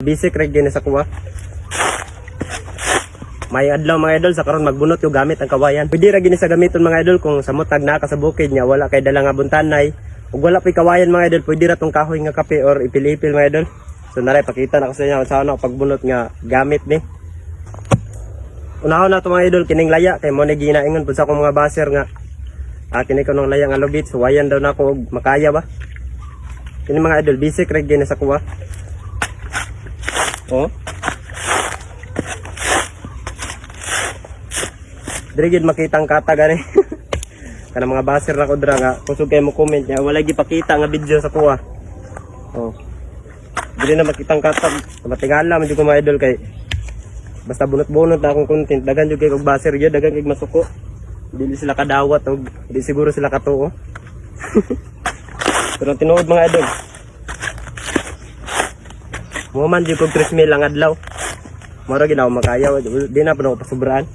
Basic reg din sa kuha. May adlaw mga idol sa karon magbunot yung gamit ang kawayan. Pwede ra gini sa gamiton mga idol kung samot nagna ka sa bukid niya wala kay dala nga buntanay. Ug wala pay kawayan mga idol, pwede ra tong kahoy nga kape or ipil-ipil mga idol. So naray pakita na ko sa inyo sa ano pagbunot nga gamit ni. Unahon na to mga idol kining laya kay mo ni ginaingon pud sa akong mga baser nga kini ko nung laya nga lubit so wayan daw na ko makaya ba. Kini mga idol basic reg din sa kuha. Oh. Diri gid makitang kata gani. Kana mga baser na ko dra nga kusog kay mo comment nya wala gipakita nga video sa kuha. Oh. Dili na makitang kata matingala man jud ko mga idol kay basta bunot-bunot na akong content dagan jud kay og baser gyud dagan kay masuko. Dili sila kadawat og di siguro sila katuo. Pero tinuod mga idol. Mo man jud kog 3 mil ang adlaw. Moro ginaw makaya di na pa ako pasubraan.